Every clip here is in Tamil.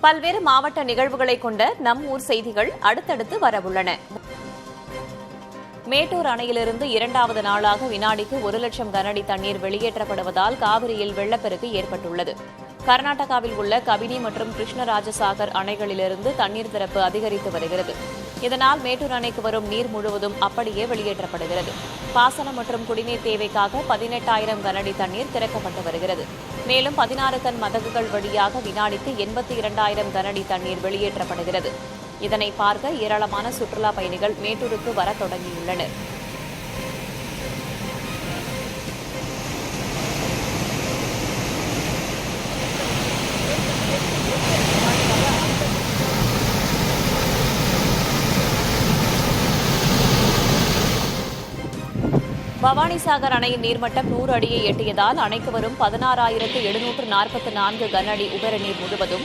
பல்வேறு மாவட்ட நிகழ்வுகளை கொண்ட நம் ஊர் செய்திகள் அடுத்தடுத்து வரவுள்ளன. மேட்டூர் அணையிலிருந்து இரண்டாவது நாளாக வினாடிக்கு 1,00,000 கனஅடி தண்ணீர் வெளியேற்றப்படுவதால் காவிரியில் வெள்ளப்பெருக்கு ஏற்பட்டுள்ளது. கர்நாடகாவில் உள்ள கபினி மற்றும் கிருஷ்ணராஜசாகர் அணைகளிலிருந்து தண்ணீர் திறப்பு அதிகரித்து வருகிறது. இதனால் மேட்டூர் அணைக்கு வரும் நீர் முழுவதும் அப்படியே வெளியேற்றப்படுகிறது. பாசனம் மற்றும் குடிநீர் தேவைக்காக 18,000 கனஅடி தண்ணீர் திறக்கப்பட்டு வருகிறது. மேலும் 16 டன் மதகுகள் வழியாக வினாடிக்கு 82,000 கனஅடி தண்ணீர் வெளியேற்றப்படுகிறது. இதனை பார்க்க ஏராளமான சுற்றுலா பயணிகள் மேட்டூருக்கு வரத் தொடங்கியுள்ளனர். பவானிசாகர் அணையின் நீர்மட்டம் 100 அடியை எட்டியதால் அணைக்கு வரும் 16,744 கனஅடி உபரிநீர் முழுவதும்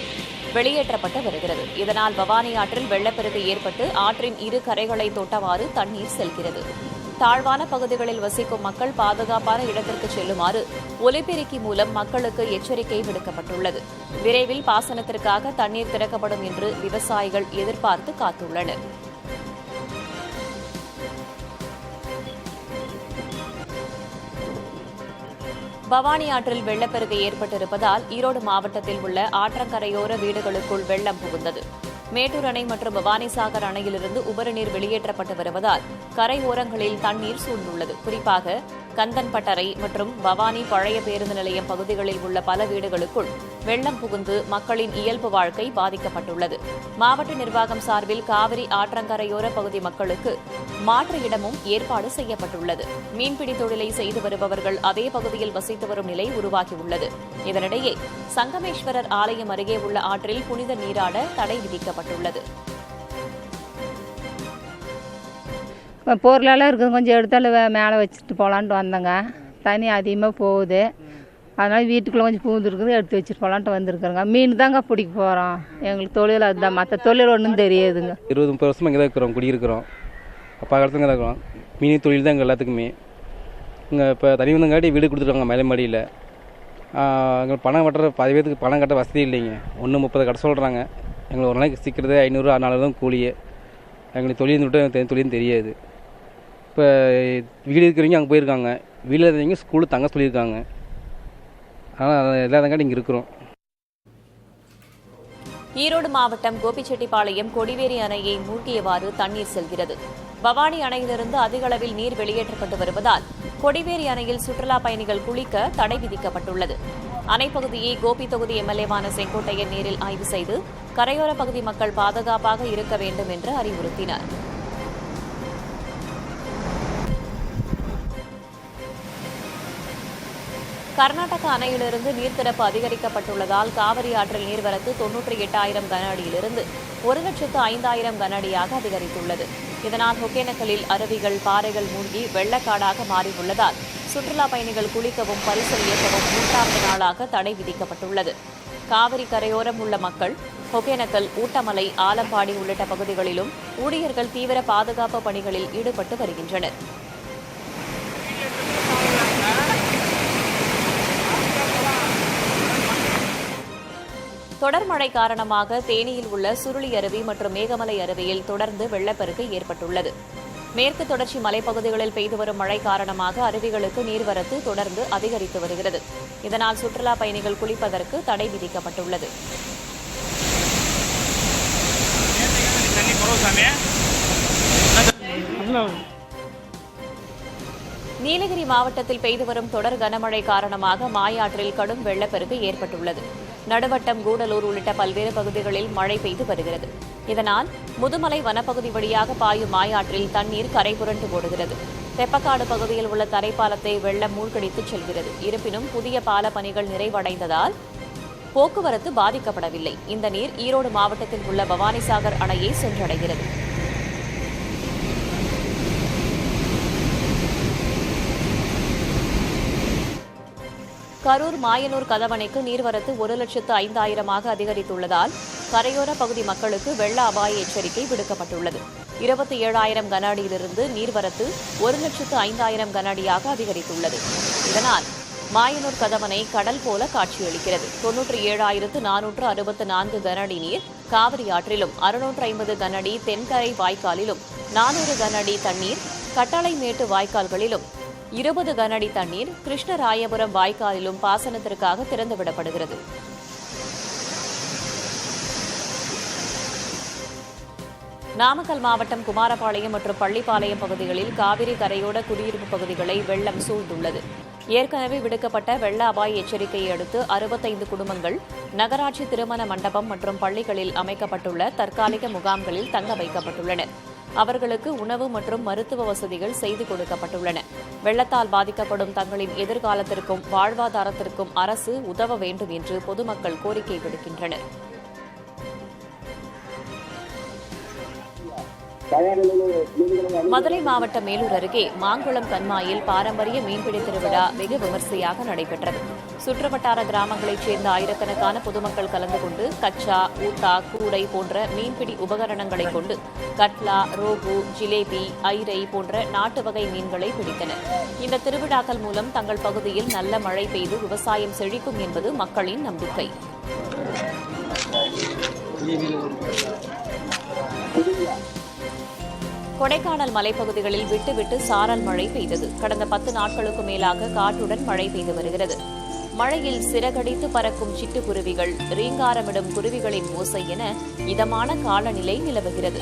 வெளியேற்றப்பட்டு வருகிறது. இதனால் பவானி ஆற்றில் வெள்ளப்பெருக்கு ஏற்பட்டு ஆற்றின் இரு கரைகளை தொட்டவாறு தண்ணீர் செல்கிறது. தாழ்வான பகுதிகளில் வசிக்கும் மக்கள் பாதுகாப்பான இடத்திற்கு செல்லுமாறு ஒலிபெருக்கி மூலம் மக்களுக்கு எச்சரிக்கை விடுக்கப்பட்டுள்ளது. விரைவில் பாசனத்திற்காக தண்ணீர் திறக்கப்படும் என்று விவசாயிகள் எதிர்பார்த்து காத்துள்ளனர். பவானி ஆற்றில் வெள்ளப்பெருக்கு ஏற்பட்டிருப்பதால் ஈரோடு மாவட்டத்தில் உள்ள ஆற்றங்கரையோர வீடுகளுக்குள் வெள்ளம் புகுந்தது. மேட்டூர் அணை மற்றும் பவானிசாகர் அணையிலிருந்து உபரிநீர் வெளியேற்றப்பட்டு வருவதால் கரையோரங்களில் தண்ணீர் சூழ்ந்துள்ளது. குறிப்பாக கந்தன்பட்டறை மற்றும் பவானி பழைய பேருந்து நிலையம் பகுதிகளில் உள்ள பல வீடுகளுக்குள் வெள்ளம் புகுந்து மக்களின் இயல்பு வாழ்க்கை பாதிக்கப்பட்டுள்ளது. மாவட்ட நிர்வாகம் சார்பில் காவிரி ஆற்றங்கரையோர பகுதி மக்களுக்கு மாற்று இடமும் ஏற்பாடு செய்யப்பட்டுள்ளது. மீன்பிடி தொழிலை செய்து வருபவர்கள் அதே பகுதியில் வசித்து வரும் நிலை உருவாகியுள்ளது. இதனிடையே சங்கமேஸ்வரர் ஆலயம் அருகே உள்ள ஆற்றில் புனித நீராட தடை விதிக்கப்பட்டுள்ளது. பொருளெல்லாம் இருக்குது, கொஞ்சம் எடுத்தாலும் மேலே வச்சுட்டு போகலான்ட்டு வந்தேங்க. தண்ணி அதிகமாக போகுது, அதனால் வீட்டுக்குள்ளே கொஞ்சம் பூந்து இருக்குது, எடுத்து வச்சுட்டு போகலான்ட்டு வந்திருக்குறோங்க. மீன் தாங்க பிடிக்க போகிறோம். எங்களுக்கு தொழில் அதுதான், மற்ற தொழில் ஒன்றும் தெரியாதுங்க. 20-30 வருஷமாக இங்கே தான் இருக்கிறோம், குடியிருக்கிறோம். அப்போ காலத்துல தான் இருக்கிறோம். மீன் தொழில் தான் எங்கள் எல்லாத்துக்குமே. இங்கே இப்போ தனி வந்தங்காட்டி வீடு கொடுத்துருக்காங்க மேலே மாடியில். எங்களுக்கு பணம் கட்டுற 10 பேருக்கு பணம் கட்ட வசதி இல்லைங்க. 1.30 கட்ட சொல்கிறாங்க. எங்களுக்கு ஒரு நாளைக்கு சீக்கிரதே 500-600 தான் கூலியே. எங்களுக்கு தொழில் விட்டு தொழிலும் தெரியாது. இப்போ வீடு இருக்கிறவங்க அங்கே போயிருக்காங்க, வீட்டில் இருக்கிறவங்க ஸ்கூலு தங்க சொல்லியிருக்காங்க. ஆனால் எல்லாத்தங்காட்டி இங்கே இருக்கிறோம். ஈரோடு மாவட்டம் கோபிச்செட்டிப்பாளையம் கொடிவேரி அணையை மூழ்கியவாறு தண்ணீர் செல்கிறது. பவானி அணையிலிருந்து அதிக அளவில் நீர் வெளியேற்றப்பட்டு வருவதால் கொடிவேரி அணையில் சுற்றுலா பயணிகள் குளிக்க தடை விதிக்கப்பட்டுள்ளது. அணைப்பகுதியை கோபி தொகுதி எம்எல்ஏவான செங்கோட்டையன் நேரில் ஆய்வு செய்து கரையோர பகுதி மக்கள் பாதுகாப்பாக இருக்க வேண்டும் என்று அறிவுறுத்தினார். கர்நாடக அணையிலிருந்து நீர்த்திறப்பு அதிகரிக்கப்பட்டுள்ளதால் காவிரி ஆற்றில் நீர்வரத்து 98,000 கனஅடியிலிருந்து 1,05,000 கனஅடியாக அதிகரித்துள்ளது. இதனால் ஒகேனக்கலில் அருவிகள், பாறைகள் மூழ்கி வெள்ளக்காடாக மாறியுள்ளதால் சுற்றுலா பயணிகள் குளிக்கவும் பரிசல் இயக்கவும் 3வது நாளாக தடை விதிக்கப்பட்டுள்ளது. காவிரி கரையோரம் உள்ள மக்கள் ஒகேனக்கல், ஊட்டமலை, ஆலம்பாடி உள்ளிட்ட பகுதிகளிலும் ஊழியர்கள் தீவிர பாதுகாப்பு பணிகளில் ஈடுபட்டு வருகின்றனர். தொடர் மழை காரணமாக தேனியில் உள்ள சுருளி அருவி மற்றும் மேகமலை அருவியில் தொடர்ந்து வெள்ளப்பெருக்கு ஏற்பட்டுள்ளது. மேற்கு தொடர்ச்சி மலைப்பகுதிகளில் பெய்து வரும் மழை காரணமாக அருவிகளுக்கு நீர்வரத்து தொடர்ந்து அதிகரித்து வருகிறது. இதனால் சுற்றுலா பயணிகள் குளிப்பதற்கு தடை விதிக்கப்பட்டுள்ளது. நீலகிரி மாவட்டத்தில் பெய்து வரும் தொடர் கனமழை காரணமாக மாயாற்றில் கடும் வெள்ளப்பெருக்கு ஏற்பட்டுள்ளது. நடுவட்டம், கூடலூர் உள்ளிட்ட பல்வேறு பகுதிகளில் மழை பெய்து வருகிறது. இதனால் முதுமலை வனப்பகுதி வழியாக பாயும் மாயாற்றில் தண்ணீர் கரை புரண்டு ஓடுகிறது. தெப்பக்காடு பகுதியில் உள்ள தரைப்பாலத்தை வெள்ளம் மூழ்கடித்துச் செல்கிறது. இருப்பினும் புதிய பால பணிகள் நிறைவடைந்ததால் போக்குவரத்து பாதிக்கப்படவில்லை. இந்த நீர் ஈரோடு மாவட்டத்தில் உள்ள பவானிசாகர் அணையை சென்றடைகிறது. கரூர் மாயனூர் கதவணைக்கு நீர்வரத்து 1,05,000 அதிகரித்துள்ளதால் கரையோர பகுதி மக்களுக்கு வெள்ள அபாய எச்சரிக்கை விடுக்கப்பட்டுள்ளது. 27,000 கன அடியிலிருந்து நீர்வரத்து 1,05,000 கன அடியாக அதிகரித்துள்ளது. இதனால் மாயனூர் கதவணை கடல் போல காட்சியளிக்கிறது. 97,464 கனஅடி நீர் காவிரி ஆற்றிலும், 650 கனஅடி தென்கரை வாய்க்காலிலும், 400 கனஅடி தண்ணீர் கட்டளைமேட்டு வாய்க்கால்களிலும், 20 கனஅடி தண்ணீர் கிருஷ்ணராயபுரம் வாய்க்காலிலும் பாசனத்திற்காக திறந்துவிடப்படுகிறது. நாமக்கல் மாவட்டம் குமாரபாளையம் மற்றும் பள்ளிப்பாளையம் பகுதிகளில் காவிரி கரையோட குடியிருப்பு பகுதிகளை வெள்ளம் சூழ்ந்துள்ளது. ஏற்கனவே விடுக்கப்பட்ட வெள்ள அபாய எச்சரிக்கையை அடுத்து 65 குடும்பங்கள் நகராட்சி திருமண மண்டபம் மற்றும் பள்ளிகளில் அமைக்கப்பட்டுள்ள தற்காலிக முகாம்களில் தங்க வைக்கப்பட்டுள்ளனர். அவர்களுக்கு உணவு மற்றும் மருத்துவ வசதிகள் செய்து கொடுக்கப்பட்டுள்ளன. வெள்ளத்தால் பாதிக்கப்படும் தங்களின் எதிர்காலத்திற்கும் வாழ்வாதாரத்திற்கும் அரசு உதவ வேண்டும் என்று பொதுமக்கள் கோரிக்கை விடுக்கின்றனர். மதுரை மாவட்டம் மேலூர் அருகே மாங்குளம் கண்மாயில் பாரம்பரிய மீன்பிடி திருவிழா வெகு விமர்சையாக நடைபெற்றது. சுற்றுவட்டார கிராமங்களைச் சேர்ந்த ஆயிரக்கணக்கான பொதுமக்கள் கலந்து கொண்டு கச்சா, ஊத்தா, கூடை போன்ற மீன்பிடி உபகரணங்களை கொண்டு கட்லா, ரோகு, ஜிலேபி, ஐரை போன்ற நாட்டு வகை மீன்களை பிடித்தனர். இந்த திருவிழாக்கள் மூலம் தங்கள் பகுதியில் நல்ல மழை பெய்து விவசாயம் செழிக்கும் என்பது மக்களின் நம்பிக்கை. கொடைக்கானல் மலைப்பகுதிகளில் விட்டுவிட்டு சாரல் மழை பெய்தது. கடந்த 10 நாட்களுக்கு மேலாக காற்றுடன் மழை பெய்து வருகிறது. மழையில் சிறகடித்து பறக்கும் சிட்டுக்குருவிகள், ரீங்காரமிடும் குருவிகளின் ஓசை என இதமான காலநிலை நிலவுகிறது.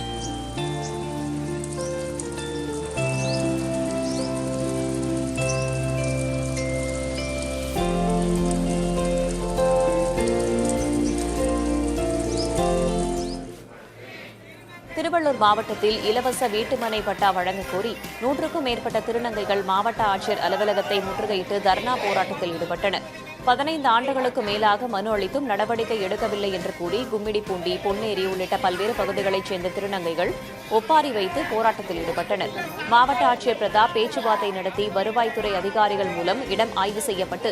திருவள்ளூர் மாவட்டத்தில் இலவச வீட்டுமனை பட்டா வழங்கக் கோரி 100க்கும் மேற்பட்ட திருநங்கைகள் மாவட்ட ஆட்சியர் அலுவலகத்தை முற்றுகையிட்டு தர்ணா போராட்டத்தில் ஈடுபட்டனர். 15 ஆண்டுகளுக்கு மேலாக மனு அளித்தும் நடவடிக்கை எடுக்கவில்லை என்று கூறி கும்மிடிப்பூண்டி, பொன்னேரி உள்ளிட்ட பல்வேறு பகுதிகளைச் சேர்ந்த திருநங்கைகள் ஒப்பாரி வைத்து போராட்டத்தில் ஈடுபட்டனர். மாவட்ட ஆட்சியர் பிரதாப் பேச்சுவார்த்தை நடத்தி வருவாய்த்துறை அதிகாரிகள் மூலம் இடம் ஆய்வு செய்யப்பட்டு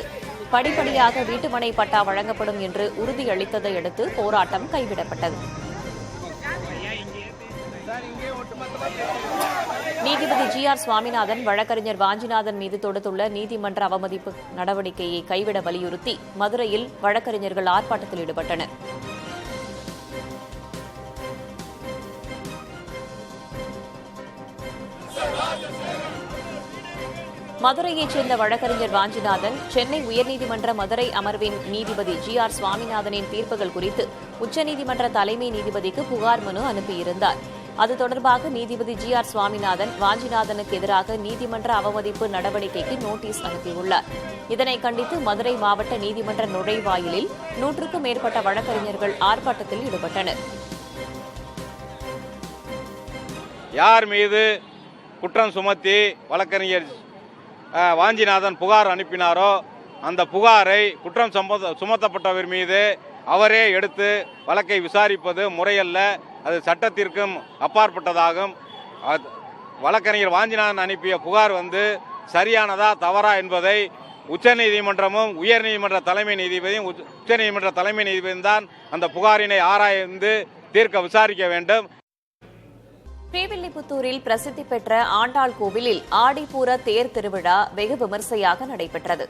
படிப்படியாக வீட்டுமனை பட்டா வழங்கப்படும் என்று உறுதியளித்ததை அடுத்து போராட்டம் கைவிடப்பட்டது. நீதிபதி GR சுவாமிநாதன் வழக்கறிஞர் வாஞ்சிநாதன் மீது தொடுத்துள்ள நீதிமன்ற அவமதிப்பு நடவடிக்கையை கைவிட வலியுறுத்தி மதுரையில் வழக்கறிஞர்கள் ஆர்ப்பாட்டத்தில் ஈடுபட்டனர். மதுரையைச் சேர்ந்த வழக்கறிஞர் வாஞ்சிநாதன் சென்னை உயர்நீதிமன்ற மதுரை அமர்வின் நீதிபதி GR சுவாமிநாதனின் தீர்ப்புகள் குறித்து உச்சநீதிமன்ற தலைமை நீதிபதிக்கு புகார் மனு அனுப்பியிருந்தார். அது தொடர்பாக நீதிபதி GR சுவாமிநாதன் வாஞ்சிநாதனுக்கு எதிராக நீதிமன்ற அவமதிப்பு நடவடிக்கைக்கு நோட்டீஸ் அனுப்பியுள்ளார். இதனை கண்டித்து மதுரை மாவட்ட நீதிமன்ற நுழைவாயிலில் 100க்கும் மேற்பட்ட வழக்கறிஞர்கள் ஆர்ப்பாட்டத்தில் ஈடுபட்டனர். யார் மீது குற்றம் சுமத்தி வழக்கறிஞர் வாஞ்சிநாதன் புகார் அனுப்பினாரோ அந்த புகாரை குற்றம் சுமத்தப்பட்டவர் மீது அவரே எடுத்து வழக்கை விசாரிப்பது முறையல்ல, அது சட்டத்திற்கும் அப்பாற்பட்டதாகும். வழக்கறிஞர் வாஞ்சிநாதன் அனுப்பிய புகார் சரியானதா தவறா என்பதை உச்சநீதிமன்றமும் உயர்நீதிமன்ற தலைமை நீதிபதியும் உச்சநீதிமன்ற தலைமை நீதிபதியும் தான் அந்த புகாரினை ஆராய்ந்து தீர்க்க விசாரிக்க வேண்டும். ஸ்ரீவில்லிபுத்தூரில் பிரசித்தி பெற்ற ஆண்டாள் கோவிலில் ஆடிப்பூர தேர் திருவிழா வெகு விமர்சையாக நடைபெற்றது.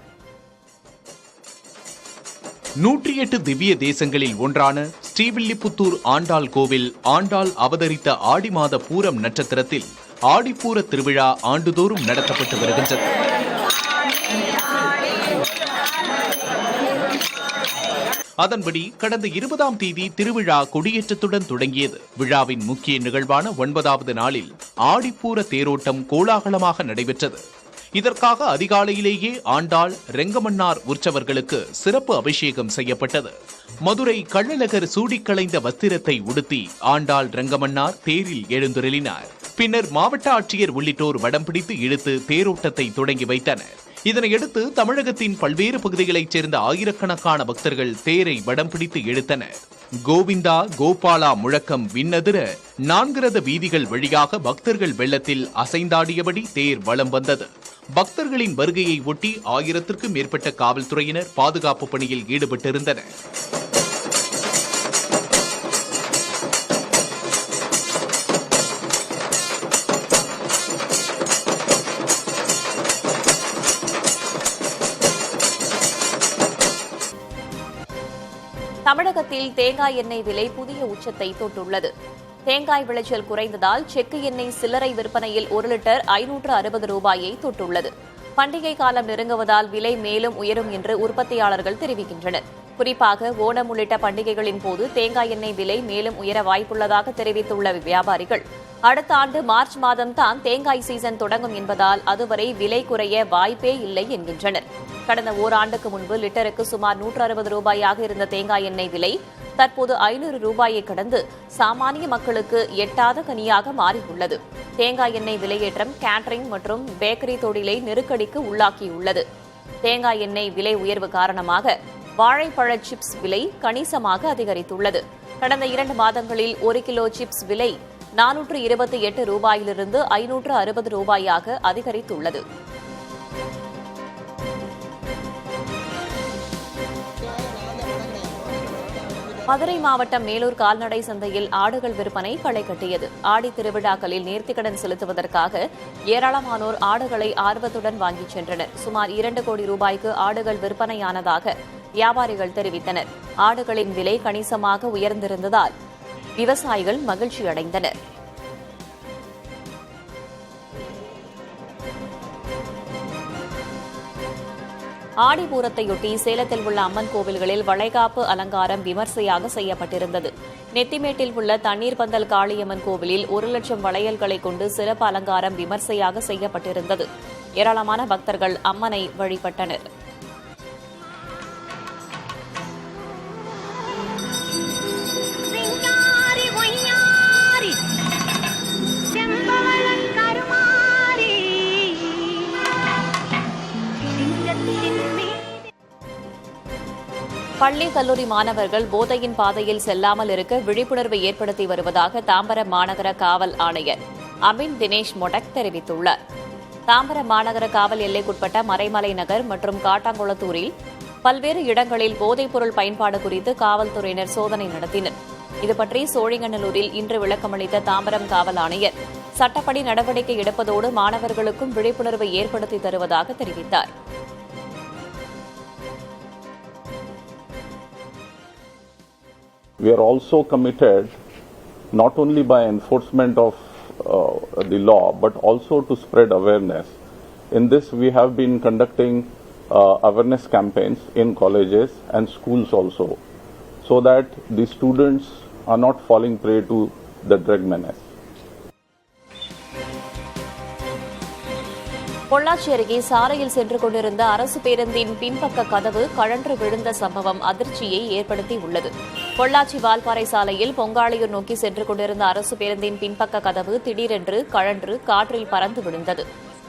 108 திவ்ய தேசங்களில் ஒன்றான ஸ்ரீவில்லிபுத்தூர் ஆண்டாள் கோவில் ஆண்டாள் அவதரித்த ஆடி மாத பூரம் நட்சத்திரத்தில் ஆடிப்பூர திருவிழா ஆண்டுதோறும் நடத்தப்பட்டு வருகின்றது. அதன்படி கடந்த 20ஆம் தேதி திருவிழா கொடியேற்றத்துடன் தொடங்கியது. விழாவின் முக்கிய நிகழ்வான 9வது நாளில் ஆடிப்பூர தேரோட்டம் கோலாகலமாக நடைபெற்றது. இதற்காக அதிகாலையிலேயே ஆண்டாள், ரெங்கமன்னார் உற்சவர்களுக்கு சிறப்பு அபிஷேகம் செய்யப்பட்டது. மதுரை கள்ளழகர் சூடிக்களைந்த வஸ்திரத்தை உடுத்தி ஆண்டாள், ரெங்கமன்னார் தேரில் எழுந்தருளினார். பின்னர் மாவட்ட ஆட்சியர் உள்ளிட்டோர் வடம் பிடித்து இழுத்து தேரோட்டத்தை தொடங்கி வைத்தனர். இதனையடுத்து தமிழகத்தின் பல்வேறு பகுதிகளைச் சேர்ந்த ஆயிரக்கணக்கான பக்தர்கள் தேரை வடம் பிடித்து இழுத்தனர். கோவிந்தா கோபாலா முழக்கம் விண்ணதிர 4 ரத வீதிகள் வழியாக பக்தர்கள் வெள்ளத்தில் அசைந்தாடியபடி தேர் வலம் வந்தது. பக்தர்களின் வருகையை ஒட்டி 1000க்கும் மேற்பட்ட காவல்துறையினர் பாதுகாப்பு பணியில் ஈடுபட்டிருந்தனர். தமிழகத்தில் தேங்காய் எண்ணெய் விலை புதிய உச்சத்தை தொட்டுள்ளது. தேங்காய் விளைச்சல் குறைந்ததால் செக்கு எண்ணெய் சில்லறை விற்பனையில் 1 லிட்டர் 560 ரூபாயை தொட்டுள்ளது. பண்டிகை காலம் நெருங்குவதால் விலை மேலும் உயரும் என்று உற்பத்தியாளர்கள் தெரிவிக்கின்றனர். குறிப்பாக ஓணம் உள்ளிட்ட பண்டிகைகளின் போது தேங்காய் எண்ணெய் விலை மேலும் உயர வாய்ப்புள்ளதாக தெரிவித்துள்ள வியாபாரிகள், அடுத்த ஆண்டு மார்ச் மாதம்தான் தேங்காய் சீசன் தொடங்கும் என்பதால் அதுவரை விலை குறைய வாய்ப்பே இல்லை என்கின்றனர். கடந்த ஓராண்டுக்கு முன்பு லிட்டருக்கு சுமார் 160 ரூபாயாக இருந்த தேங்காய் எண்ணெய் விலை தற்போது 500 ரூபாயை கடந்து சாமானிய மக்களுக்கு எட்டாத கனியாக மாறியுள்ளது. தேங்காய் எண்ணெய் விலையேற்றம் கேட்டரிங் மற்றும் பேக்கரி தொழிலை நெருக்கடிக்கு உள்ளாக்கியுள்ளது. தேங்காய் எண்ணெய் விலை உயர்வு காரணமாக வாழைப்பழ சிப்ஸ் விலை கணிசமாக அதிகரித்துள்ளது. கடந்த 2 மாதங்களில் 1 கிலோ சிப்ஸ் விலை 428 ரூபாயிலிருந்து 560 ரூபாயாக அதிகரித்துள்ளது. மதுரை மாவட்டம் மேலூர் கால்நடை சந்தையில் ஆடுகள் விற்பனை களை கட்டியது. ஆடி திருவிழாக்களில் நேர்த்திக்கடன் செலுத்துவதற்காக ஏராளமானோர் ஆடுகளை ஆர்வத்துடன் வாங்கிச் சென்றனர். சுமார் 2 கோடி ரூபாய்க்கு ஆடுகள் விற்பனையானதாக வியாபாரிகள் தெரிவித்தனர். ஆடுகளின் விலை கணிசமாக உயர்ந்திருந்ததால் விவசாயிகள் மகிழ்ச்சியடைந்தனர். ஆடிப்பூரத்தையொட்டி சேலத்தில் உள்ள அம்மன் கோவில்களில் வளைகாப்பு அலங்காரம் விமர்சையாக செய்யப்பட்டிருந்தது. நெத்திமேட்டில் உள்ள தண்ணீர் பந்தல் காளியம்மன் கோவிலில் 1 லட்சம் வளையல்களை கொண்டு சிறப்பு அலங்காரம் விமர்சையாக செய்யப்பட்டிருந்தது. ஏராளமான பக்தர்கள் அம்மனை வழிபட்டனர். பள்ளி கல்லூரி மாணவர்கள் போதையின் பாதையில் செல்லாமல் இருக்க விழிப்புணர்வு ஏற்படுத்தி வருவதாக தாம்பரம் மாநகர காவல் ஆணையர் அபின் தினேஷ் மொடக் தெரிவித்துள்ளார். தாம்பரம் மாநகர காவல் எல்லைக்குட்பட்ட மறைமலை நகர் மற்றும் காட்டாங்குளத்தூரில் பல்வேறு இடங்களில் போதைப்பொருள் பயன்பாடு குறித்து காவல்துறையினர் சோதனை நடத்தினர். இதுபற்றி சோழிங்கநல்லூரில் இன்று விளக்கமளித்த தாம்பரம் காவல் ஆணையர், சட்டப்படி நடவடிக்கை எடுப்பதோடு மாணவர்களுக்கும் விழிப்புணர்வை ஏற்படுத்தி தருவதாக தெரிவித்தார். We are also committed not only by enforcement of the law but also to spread awareness. In this we have been conducting awareness campaigns in colleges and schools also, so that the students are not falling prey to the drug menace. Pollachi அருகே சாலையில் சென்று கொண்டிருந்த அரசு பேருந்தின் பின்பக்க கதவு கழன்று விழுந்த சம்பவம் அதிர்ச்சியை ஏற்படுத்தியுள்ளது. பொள்ளாச்சி வால்பாறை சாலையில் பொங்காளியூர் நோக்கி சென்று கொண்டிருந்த அரசு பேருந்தின் பின்பக்க கதவு திடீரென்று கழன்று காற்றில் பறந்து விழுந்தது.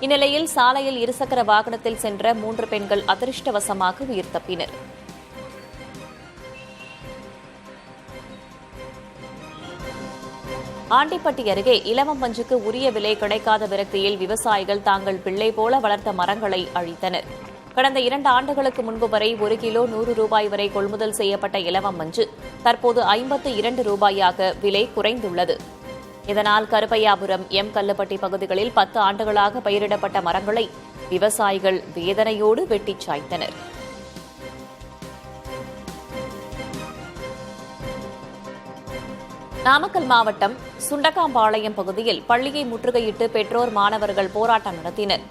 இந்நிலையில் சாலையில் இருசக்கர வாகனத்தில் சென்ற 3 பெண்கள் அதிர்ஷ்டவசமாக உயிர் தப்பினர். ஆண்டிப்பட்டி அருகே இலவம் பஞ்சுக்கு உரிய விலை கிடைக்காத விரக்தியில் விவசாயிகள் தாங்கள் பிள்ளை போல வளர்த்த மரங்களை அழித்தனர். கடந்த 2 ஆண்டுகளுக்கு முன்பு வரை 1 கிலோ 100 ரூபாய் வரை கொள்முதல் செய்யப்பட்ட இலவம் பஞ்சு தற்போது 52 ரூபாயாக விலை குறைந்துள்ளது. இதனால் கருப்பையாபுரம், கல்லுப்பட்டி பகுதிகளில் 10 ஆண்டுகளாக பயிரிடப்பட்ட மரங்களை விவசாயிகள் வேதனையோடு வெட்டிச் சாய்த்தனர். நாமக்கல் மாவட்டம் சுண்டக்காம்பாளையம் பகுதியில் பள்ளியை முற்றுகையிட்டு பெற்றோர் மாணவர்கள் போராட்டம் நடத்தினர்.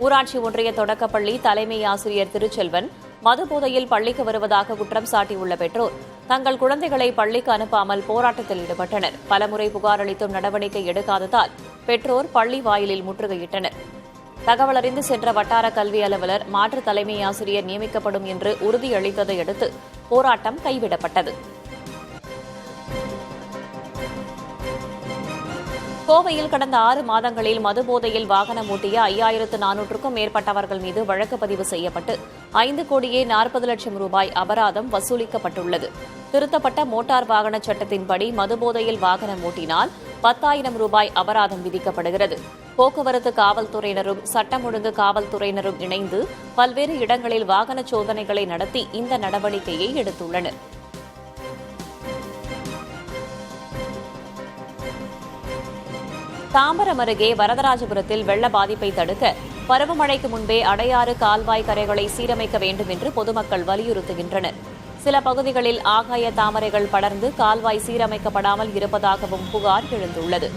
ஊராட்சி ஒன்றிய தொடக்கப்பள்ளி தலைமை ஆசிரியர் திருச்செல்வன் மதுபோதையில் பள்ளிக்கு வருவதாக குற்றம் சாட்டியுள்ள பெற்றோர் தங்கள் குழந்தைகளை பள்ளிக்கு அனுப்பாமல் போராட்டத்தில் ஈடுபட்டனர். பலமுறை புகார் அளித்தும் நடவடிக்கை எடுக்காததால் பெற்றோர் பள்ளி வாயிலில் முற்றுகையிட்டனர். தகவல் அறிந்து சென்ற வட்டார கல்வி அலுவலர் மாற்று தலைமை ஆசிரியர் நியமிக்கப்படும் என்று உறுதியளித்ததை அடுத்து போராட்டம் கைவிடப்பட்டது. கோவையில் கடந்த 6 மாதங்களில் மதுபோதையில் வாகனம் ஓட்டிய 5400க்கும் மேற்பட்டவர்கள் மீது வழக்கு பதிவு செய்யப்பட்டு 5 கோடியே 40 லட்சம் ரூபாய் அபராதம் வசூலிக்கப்பட்டுள்ளது. திருத்தப்பட்ட மோட்டார் வாகன சட்டத்தின்படி மதுபோதையில் வாகனம் ஓட்டினால் 10,000 ரூபாய் அபராதம் விதிக்கப்படுகிறது. போக்குவரத்து காவல்துறையினரும் சட்டம் ஒழுங்கு காவல்துறையினரும் இணைந்து பல்வேறு இடங்களில் வாகன சோதனைகளை நடத்தி இந்த நடவடிக்கையை எடுத்துள்ளனர். தாம்பரம் அருகே வரதராஜபுரத்தில் வெள்ள பாதிப்பை தடுக்க பருவமழைக்கு முன்பே அடையாறு கால்வாய் கரைகளை சீரமைக்க வேண்டும் என்று பொதுமக்கள் வலியுறுத்துகின்றனர். சில பகுதிகளில் ஆகாய தாமரைகள் படர்ந்து கால்வாய் சீரமைக்கப்படாமல் இருப்பதாகவும் புகார் எழுந்துள்ளது.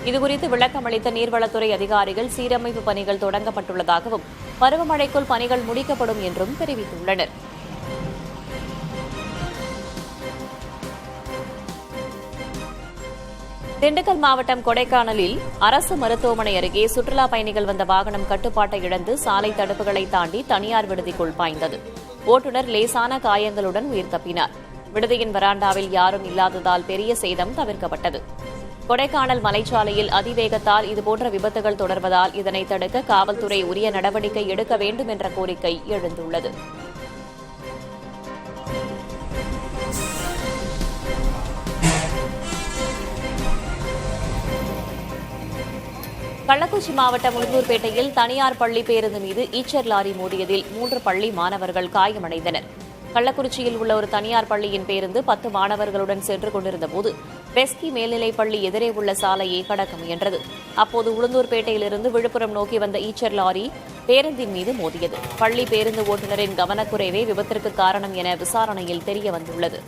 இதுகுறித்து விளக்கமளித்த நீர்வளத்துறை அதிகாரிகள் சீரமைப்பு பணிகள் தொடங்கப்பட்டுள்ளதாகவும் பருவமழைக்குள் பணிகள் முடிக்கப்படும் என்றும் தெரிவித்துள்ளனர். திண்டுக்கல் மாவட்டம் கொடைக்கானலில் அரசு மருத்துவமனை அருகே சுற்றுலா பயணிகள் வந்த வாகனம் கட்டுப்பாட்டை இழந்து சாலை தடுப்புகளை தாண்டி தனியார் விடுதிக்குள் பாய்ந்தது. ஓட்டுநர் லேசான காயங்களுடன் உயிர் தப்பினார். விடுதியின் வராண்டாவில் யாரும் இல்லாததால் பெரிய சேதம் தவிர்க்கப்பட்டது. கொடைக்கானல் மலைச்சாலையில் அதிவேகத்தால் இதுபோன்ற விபத்துகள் தொடர்வதால் இதனை தடுக்க காவல்துறை உரிய நடவடிக்கை எடுக்க வேண்டும் என்ற கோரிக்கை எழுந்துள்ளது. கள்ளக்குறிச்சி மாவட்டம் உளுந்தூர்பேட்டையில் தனியார் பள்ளி பேருந்து மீது ஈச்சர் லாரி மோதியதில் 3 பள்ளி மாணவர்கள் காயமடைந்தனர். கள்ளக்குறிச்சியில் உள்ள ஒரு தனியார் பள்ளியின் பேருந்து 10 மாணவர்களுடன் சென்று கொண்டிருந்தபோது பெஸ்கி மேல்நிலைப் பள்ளி எதிரே உள்ள சாலையை கடக்க முயன்றது. அப்போது உளுந்தூர்பேட்டையிலிருந்து விழுப்புரம் நோக்கி வந்த ஈச்சர் லாரி பேருந்தின் மீது மோதியது. பள்ளி பேருந்து ஓட்டுநரின் கவனக்குறைவே விபத்திற்கு காரணம் என விசாரணையில் தெரியவந்துள்ளது.